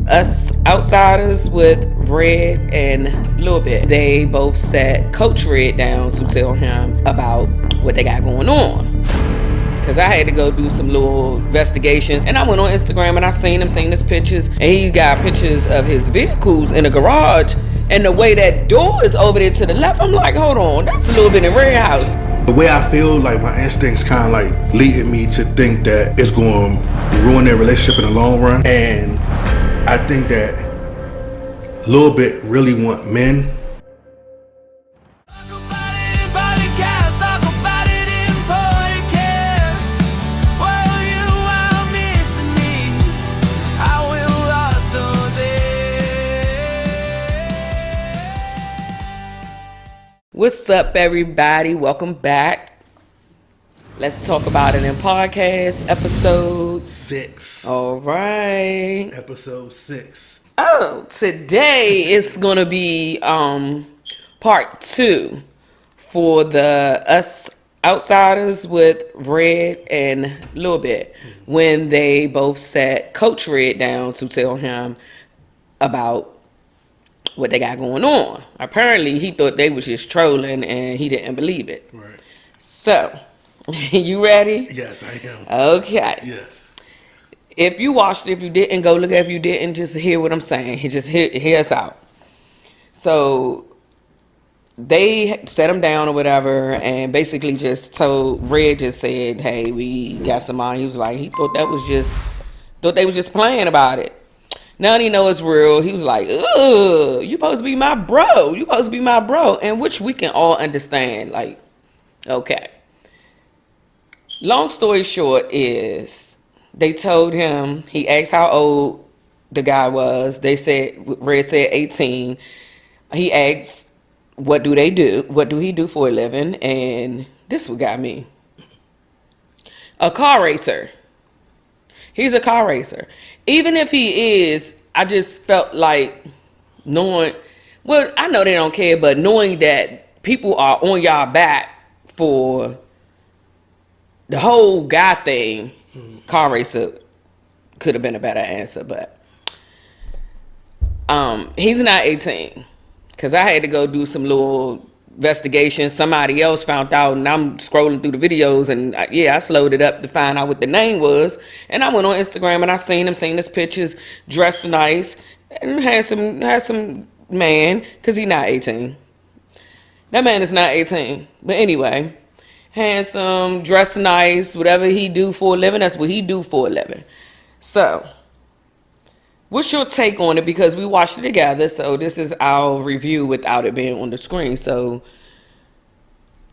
Us Outsiders with Red and Lil Bit. They both sat Coach Red down to tell him about what they got going on. Cause I had to go do some little investigations, and I went on Instagram and I seen his pictures, and he got pictures of his vehicles in the garage, and the way that door is over there to the left, I'm like, hold on, that's a little bit in Red house. The way I feel, like my instincts kind of like leading me to think that it's going to ruin their relationship in the long run, and I think that Lil Bit really want men. What's up, everybody? Welcome back. Let's talk about it in podcast episode 6. All right. Episode 6. Oh, today it's gonna be part 2 for the Us Outsiders with Red and Lil Bit, when they both sat Coach Red down to tell him about what they got going on. Apparently, he thought they was just trolling, and he didn't believe it. Right. So, you ready? Yes, I am. Okay. Yes. If you watched it, if you didn't, go look. If you didn't, just hear what I'm saying. Just hear us out. So, they set him down or whatever, and basically just told Red, just said, "Hey, we got some on." He was like, he thought they was just playing about it. Now he know it's real. He was like, "Ugh, you supposed to be my bro. You supposed to be my bro," and which we can all understand. Like, okay. Long story short is, they told him, he asked how old the guy was. They said, Red said 18. He asked, what do they do? What do he do for a living? And this what got me. A car racer. He's a car racer. Even if he is, I just felt like knowing, well, I know they don't care, but knowing that people are on y'all back for the whole guy thing, car racer could have been a better answer, but he's not 18. Because I had to go do some little investigation. Somebody else found out, and I'm scrolling through the videos, and I slowed it up to find out what the name was. And I went on Instagram and I seen his pictures, dressed nice, and had some man, because he's not 18. That man is not 18. But anyway, handsome, dressed nice, whatever he do for a living, that's what he do for a living. So, what's your take on it? Because we watched it together, so this is our review without it being on the screen. So,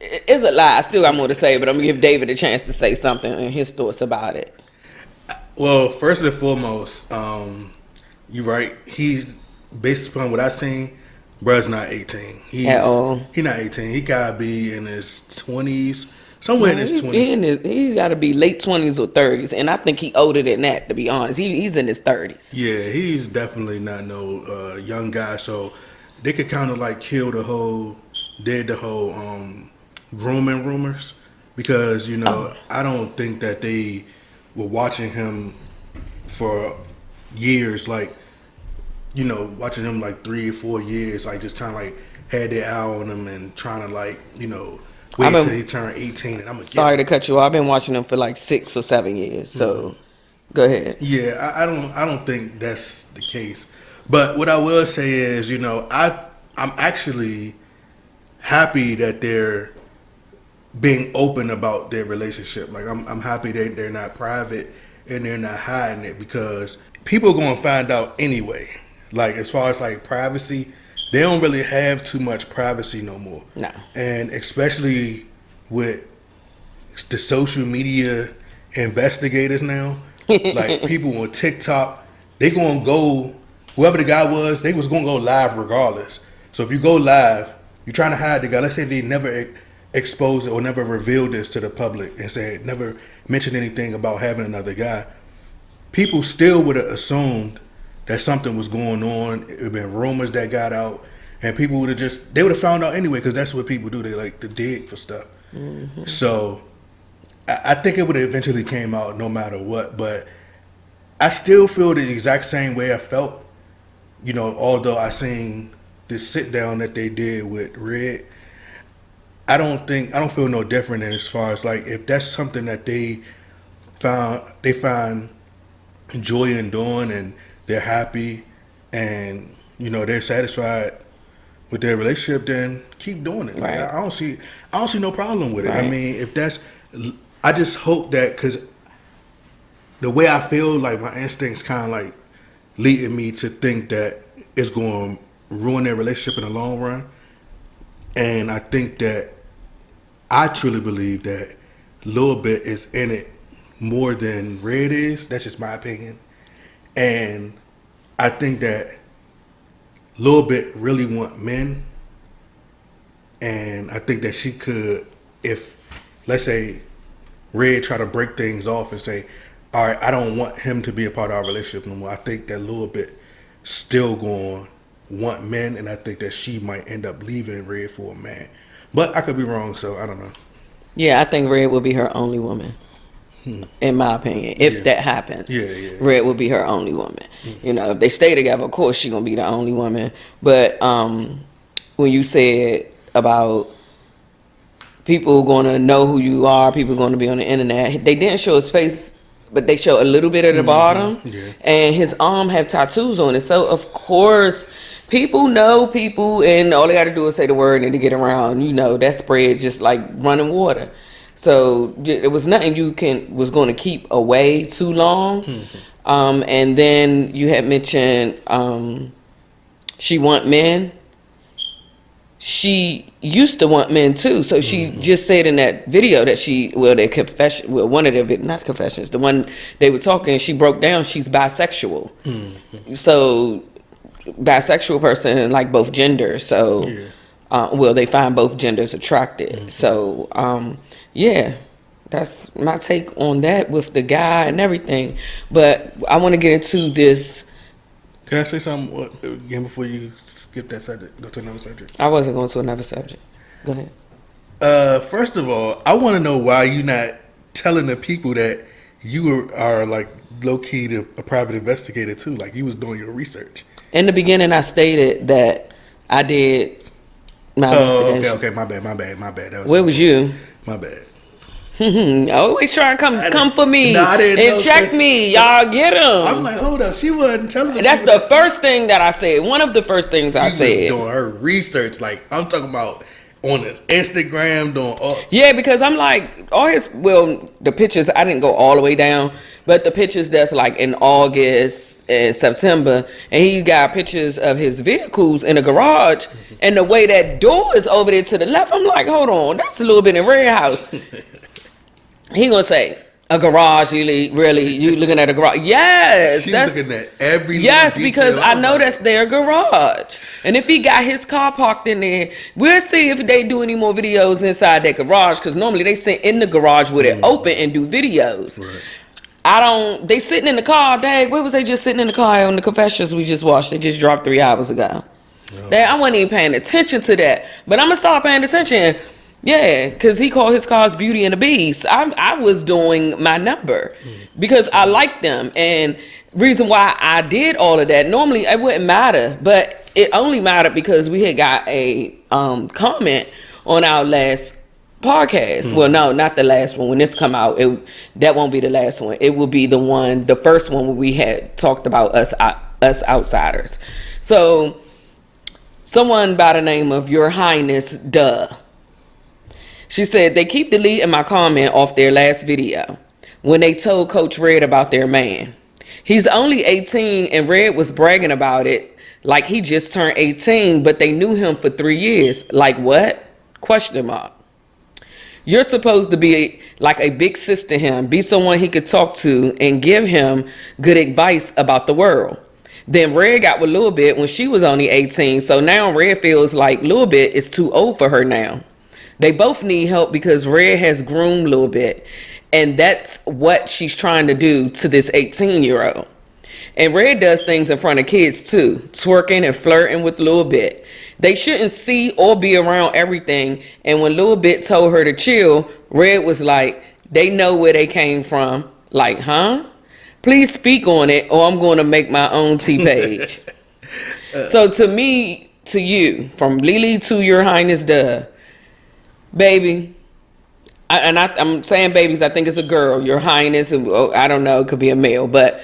it's a lie. Still got more to say, but I'm going to give David a chance to say something and his thoughts about it. Well, first and foremost, you're right. He's, based upon what I've seen, bruh's not 18. At all. He's not 18. He got to be in his 20s. Somewhere in his 20s. He's got to be late 20s or 30s, and I think he older than that, to be honest. He's in his 30s. Yeah, he's definitely not no young guy, so they could kind of like kill the whole grooming rumors, because, I don't think that they were watching him for years, like, watching him like 3 or 4 years, like just kind of like had their eye on him and trying to like, wait till he turned 18, and I'm sorry to cut you off. I've been watching him for like 6 or 7 years. So, go ahead. Yeah, I don't think that's the case. But what I will say is, I'm actually happy that they're being open about their relationship. Like I'm happy that they're not private and they're not hiding it, because people are going to find out anyway. Like, as far as like privacy, they don't really have too much privacy no more. No. And especially with the social media investigators now, like people on TikTok, they going to go, whoever the guy was, they was going to go live regardless. So if you go live, you're trying to hide the guy. Let's say they never exposed it or never revealed this to the public and said, never mentioned anything about having another guy. People still would have assumed that something was going on. It would have been rumors that got out, and people would have they would have found out anyway, because that's what people do. They like to dig for stuff. Mm-hmm. So I think it would have eventually came out no matter what, but I still feel the exact same way I felt you know, although I seen this sit down that they did with Red, I don't feel no different as far as like if that's something that they find joy in doing and they're happy and you know they're satisfied with their relationship, then keep doing it. Like Right. I don't see no problem with it. I Right. mean, if that's, I just hope that because the way I feel, like my instincts kind of like leading me to think that it's going to ruin their relationship in the long run, and I think that I truly believe that Lil Bit is in it more than Red is. That's just my opinion, and I think that Lil Bit really want men, and I think that she could, if let's say Red try to break things off and say, all right, I don't want him to be a part of our relationship no more. I think that Lil Bit still going to want men, and I think that she might end up leaving Red for a man. But I could be wrong, so I don't know. Yeah, I think Red will be her only woman. In my opinion, if that happens, Red will be her only woman. You know, if they stay together, of course she's gonna be the only woman. But when you said about people gonna know who you are, people gonna be on the internet, they didn't show his face, but they show a little bit at the bottom, and his arm have tattoos on it. So of course, people know people, and all they got to do is say the word and to get around. You know, that spreads just like running water. So it was nothing was going to keep away too long. And then you had mentioned she want men. She used to want men too. So she just said in that video that one of their, not confessions, the one they were talking, she broke down, she's bisexual. So bisexual person like both genders. So they find both genders attractive. So yeah, that's my take on that with the guy and everything. But I want to get into this. Can I say something again before you skip that subject? Go to another subject. I wasn't going to another subject. Go ahead. First of all, I want to know why you're not telling the people that you are like low key a private investigator too. Like you was doing your research. In the beginning, I stated that I did my investigation. Okay. My bad. Where was you? My bad. Always trying to come for me and check me. Y'all get him. I'm like, hold up. She wasn't telling me. That's the first thing that I said. One of the first things I said. She was doing her research. Like, I'm talking about on his Instagram, doing all. Yeah, because I'm like, the pictures, I didn't go all the way down, but the pictures that's like in August and September, and he got pictures of his vehicles in a garage, and the way that door is over there to the left, I'm like, hold on, that's a little bit in Red House. He gonna say, a garage, really? You looking at a garage? Yes. She's looking at every yes, because I know that's their garage. And if he got his car parked in there, we'll see if they do any more videos inside that garage, because normally they sit in the garage with it open and do videos. Right. They sitting in the car, dang, where was they just sitting in the car on the confessions we just watched? They just dropped 3 hours ago. Dang, I wasn't even paying attention to that. But I'm gonna start paying attention. Yeah, because he called his cars Beauty and the Beast. I was doing my number because I like them. And reason why I did all of that, normally it wouldn't matter, but it only mattered because we had got a comment on our last podcast. Well, no, not the last one. When this come out, that won't be the last one. It will be the first one where we had talked about us outsiders. So someone by the name of Your Highness, she said, they keep deleting my comment off their last video when they told Coach Red about their man. He's only 18 and Red was bragging about it like he just turned 18, but they knew him for 3 years. Like what? Question mark. You're supposed to be like a big sis to him, be someone he could talk to and give him good advice about the world. Then Red got with Lil Bit when she was only 18, so now Red feels like Lil Bit is too old for her now. They both need help because Red has groomed Lil Bit, and that's what she's trying to do to this 18-year-old. And Red does things in front of kids too, twerking and flirting with Lil Bit. They shouldn't see or be around everything. And when Lil Bit told her to chill, Red was like, they know where they came from. Like, huh? Please speak on it or I'm going to make my own T-page. So to me, to you, from Lily to Your Highness Duh, baby, I'm saying babies, I think it's a girl. Your Highness, I don't know, it could be a male, but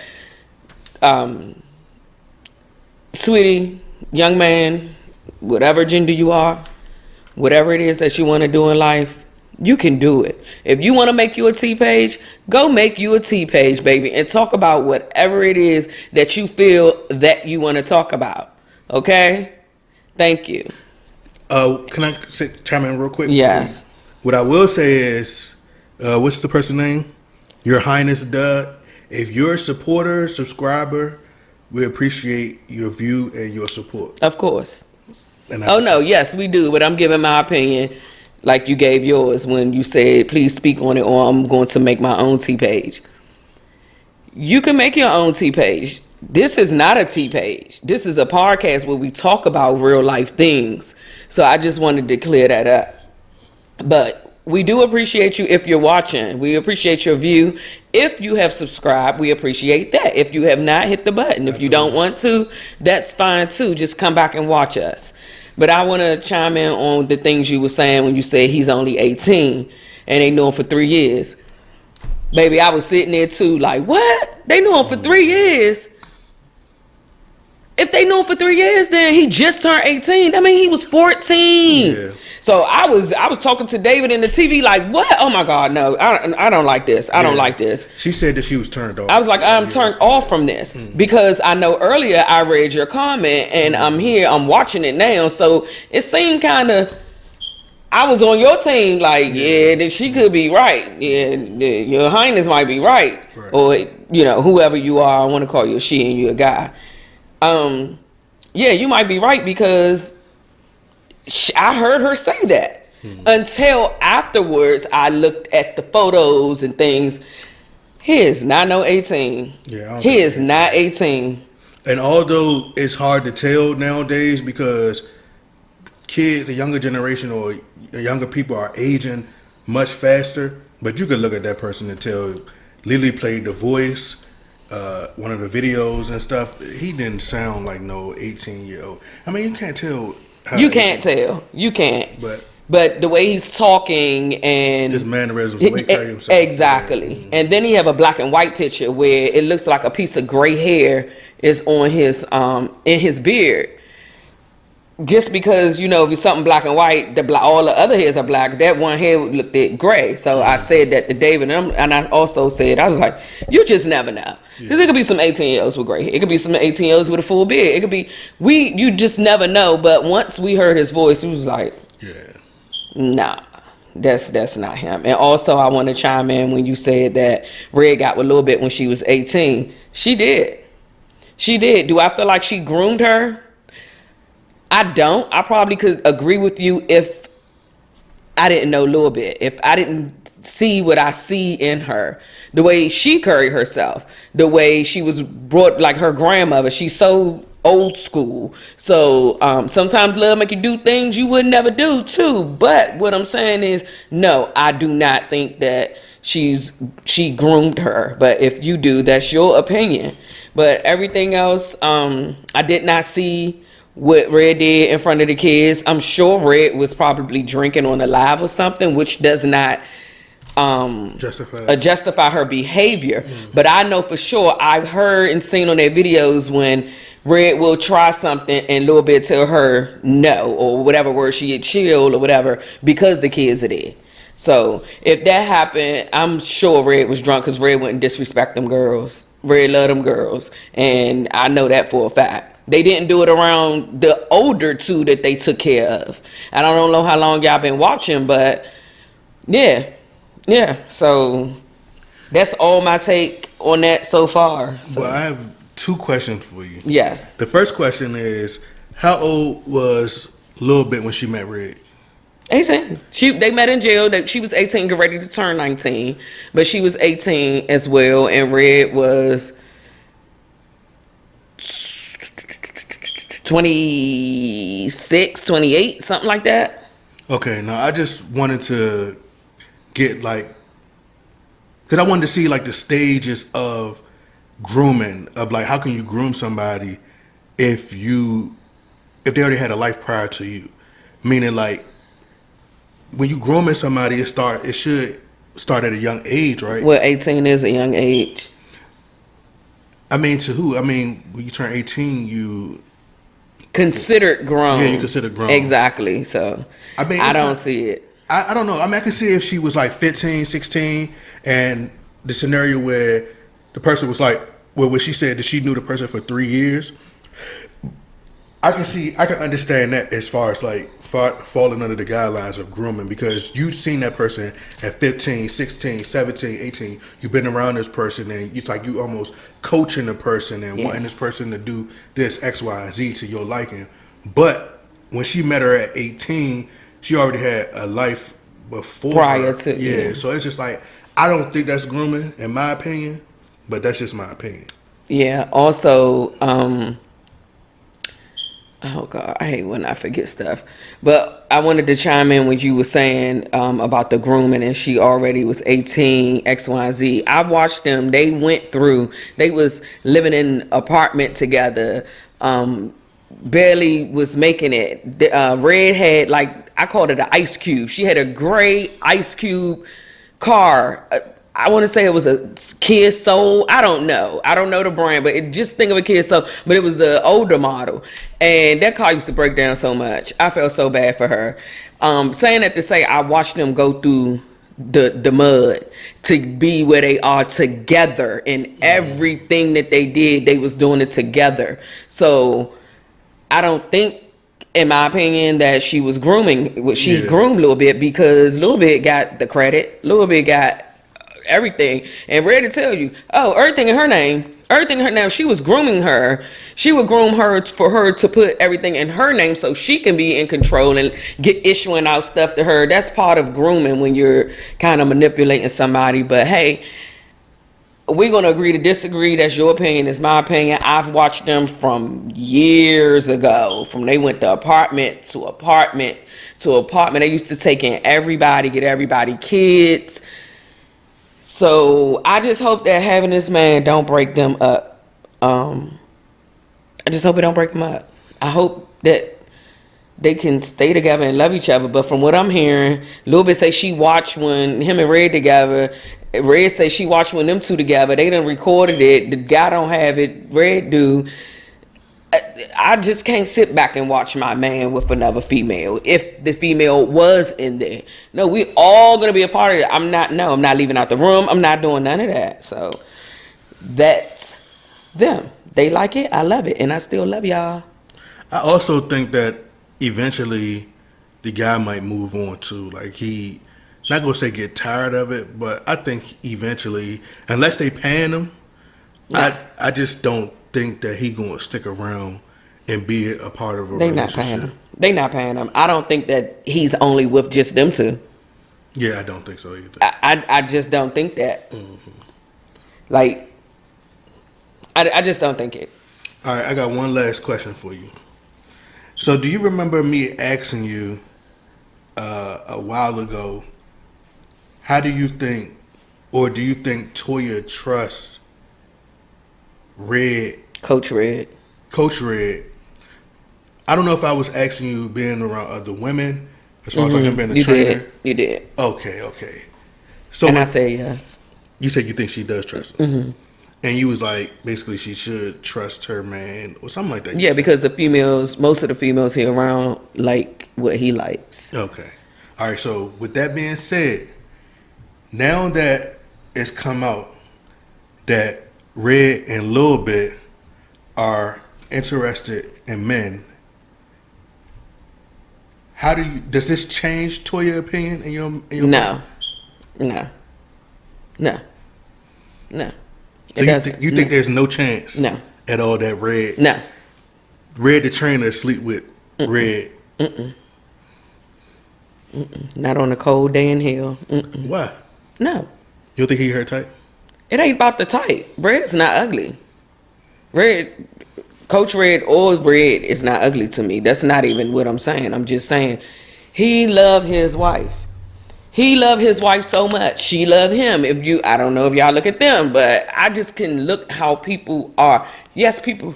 sweetie, young man, whatever gender you are, whatever it is that you want to do in life, you can do it. If you want to make you a T page, go make you a T page, baby, and talk about whatever it is that you feel that you want to talk about. Okay? Thank you. Can I chime in real quick? Yes. What I will say is, what's the person's name? Your Highness Duh. If you're a supporter, subscriber, we appreciate your view and your support. Of course. And Oh, no, yes, we do. But I'm giving my opinion like you gave yours when you said, please speak on it, or I'm going to make my own T page. You can make your own T page. This is not a T page. This is a podcast where we talk about real life things. So I just wanted to clear that up. But we do appreciate you if you're watching. We appreciate your view. If you have subscribed, we appreciate that. If you have not, hit the button. If you don't want to, that's fine too. Just come back and watch us. But I want to chime in on the things you were saying when you said he's only 18 and they knew him for 3 years. Baby, I was sitting there too like, what? They knew him for 3 years? If they knew him for 3 years, then he just turned 18. I mean, he was 14. Yeah. So I was talking to David in the TV like, what? Oh my God, no, I don't like this. I don't like this. She said that she was turned off. I was like, I'm turned off from this because I know earlier I read your comment and I'm watching it now. So it seemed kind of, I was on your team like, yeah, that she could be right. Yeah, Your Highness might be right. Or, whoever you are, I want to call you a she and you a guy. Yeah, you might be right because I heard her say that. Until afterwards I looked at the photos and things. He is not no 18. Yeah, he is not 18. And although it's hard to tell nowadays because kids, the younger generation or younger people are aging much faster, but you could look at that person and tell Lily played the voice. One of the videos and stuff, he didn't sound like no 18-year-old. I mean, you can't tell. You can't tell. You can't. But the way he's talking and his mannerisms, the way he carry himself. Exactly. Yeah. And then he have a black and white picture where it looks like a piece of gray hair is on his in his beard. Just because, if it's something black and white, all the other hairs are black, that one hair looked gray. So I said that to David, and I also said, I was like, you just never know. Because it could be some 18-year-olds with gray hair. It could be some 18-year-olds with a full beard. It could be, you just never know. But once we heard his voice, he was like, nah, that's not him. And also, I want to chime in when you said that Red got with a little bit when she was 18. She did. She did. Do I feel like she groomed her? I don't. I probably could agree with you if I didn't know a little bit. If I didn't see what I see in her. The way she carried herself. The way she was brought, like her grandmother. She's so old school. So sometimes love make you do things you would never do too. But what I'm saying is, no, I do not think that she groomed her. But if you do, that's your opinion. But everything else, I did not see what Red did in front of the kids. I'm sure Red was probably drinking on the live or something, which does not justify her behavior. But I know for sure, I've heard and seen on their videos when Red will try something and Lil Bit tell her no, or whatever word she had chilled or whatever, because the kids are there. So if that happened, I'm sure Red was drunk because Red wouldn't disrespect them girls. Red love them girls, and I know that for a fact. They didn't do it around the older two that they took care of. I don't know how long y'all been watching, but yeah. So that's all my take on that so far. So. Well, I have 2 questions for you. Yes. The first question is, how old was Lil Bit when she met Red? 18. They met in jail. She was 18, get ready to turn 19, but she was 18 as well, and Red was 26, 28, something like that. Okay, now I just wanted to get because I wanted to see the stages of grooming, of how can you groom somebody if you if they already had a life prior to you, meaning like when you grooming somebody, it should start at a young age, right? Well, 18 is a young age. I mean, to who? I mean, when you turn 18, you Considered grown. Yeah, you consider grown. Exactly. So I mean, I don't see it. I don't know. I mean, I can see if she was like 15, 16, and the scenario where the person was like, well, what she said that she knew the person for 3 years. I can understand that as far as like falling under the guidelines of grooming, because you've seen that person at 15, 16, 17, 18. You've been around this person, and it's like you almost coaching the person and wanting this person to do this X, Y, and Z to your liking. But when she met her at 18, she already had a life before Prior her. to, Yeah, so it's just like, I don't think that's grooming in my opinion, but that's just my opinion. Yeah. Also, oh God, I hate when I forget stuff. But I wanted to chime in when you were saying about the grooming, and she already was 18, X, Y, Z. I watched them. They went through. They was living in an apartment together. Barely was making it. Red had, like, I called it an ice cube. She had a gray ice cube car. I want to say it was a Kia Soul. I don't know. I don't know the brand, but just think of a Kia Soul. But it was an older model, and that car used to break down so much. I felt so bad for her. Saying that to say, I watched them go through the mud to be where they are together, and everything that they did, they was doing it together. So I don't think, in my opinion, that she was grooming. She groomed Lil Bit, because Lil Bit got the credit. Lil Bit got everything, and ready to tell you, everything in her name, she was grooming her. She would groom her for her to put everything in her name so she can be in control and get issuing out stuff to her. That's part of grooming, when you're kind of manipulating somebody. But hey, we're going to agree to disagree. That's your opinion. It's my opinion. I've watched them from years ago, from they went to apartment to apartment to apartment. They used to take in everybody, get everybody kids. So I just hope that having this man don't break them up. I just hope it don't break them up. I hope that they can stay together and love each other. But from what I'm hearing, Lil Bit say she watched when him and Red together. Red say she watched when them two together. They done recorded it. The guy don't have it. Red do. I just can't sit back and watch my man with another female. If the female was in there, no, we all gonna be a part of it. I'm not leaving out the room. I'm not doing none of that. So that's them. They like it. I love it, and I still love y'all. I also think that eventually the guy might move on too. Like, he not gonna say get tired of it, but I think eventually, unless they paying him, I just don't think that he gonna stick around and be a part of a relationship. They not paying him. I don't think that he's only with just them two. Yeah, I don't think so either. I just don't think that. Mm-hmm. Like, I just don't think it. All right, I got one last question for you. So, do you remember me asking you a while ago, how do you think, or do you think Toya trusts Coach Red? I don't know if I was asking you being around other women, as far as like him being a trainer. You did. Okay. So, and I said yes. You said you think she does trust him. Mm-hmm. And you was like, basically, she should trust her man or something like that. Yeah, because most of the females here around like what he likes. Okay. All right. So with that being said, now that it's come out that Red and Lil Bit are interested in men, does this change Toya's opinion in your No. So you think there's no chance at all that Red the trainer sleep with Red? Not on a cold day in hell. Why? No. You don't think he her type? It ain't about the type. Red is not ugly. Coach Red or Red is not ugly to me. That's not even what I'm saying. I'm just saying he loved his wife. He loved his wife so much. She loved him. I don't know if y'all look at them, but I just can look how people are. Yes, people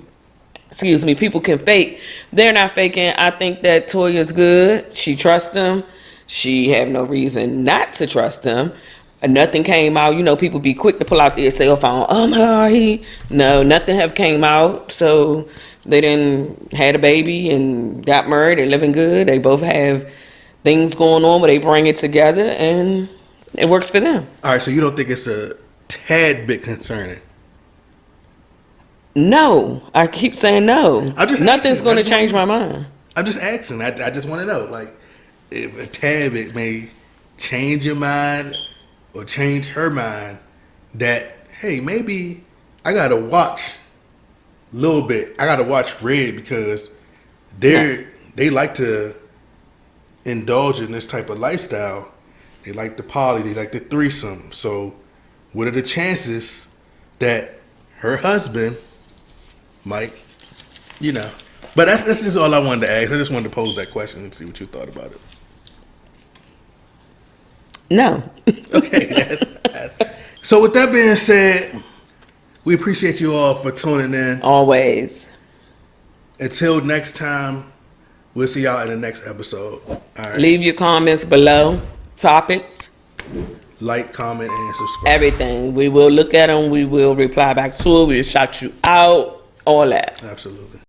excuse me, people can fake. They're not faking. I think that Toya's good. She trusts him. She have no reason not to trust him. Nothing came out. You know, people be quick to pull out their cell phone. Oh my God, no, nothing have came out. So they didn't had a baby and got married. They're living good. They both have things going on where they bring it together and it works for them. All right, so you don't think it's a tad bit concerning? No, I keep saying no. I'm just Nothing's asking. going I to just change my want- mind. I'm just asking. I just want to know, like, if a tad bit may change your mind or change her mind, that hey, maybe I gotta watch a little bit. I gotta watch Red because they like to indulge in this type of lifestyle. They like the poly. They like the threesome. So, what are the chances that her husband might, you know? But that's just all I wanted to ask. I just wanted to pose that question and see what you thought about it. No. Okay. So with that being said, we appreciate you all for tuning in. Always. Until next time, we'll see y'all in the next episode. All right. Leave your comments below. Topics. Like, comment, and subscribe. Everything. We will look at them. We will reply back to it. We'll shout you out. All that. Absolutely.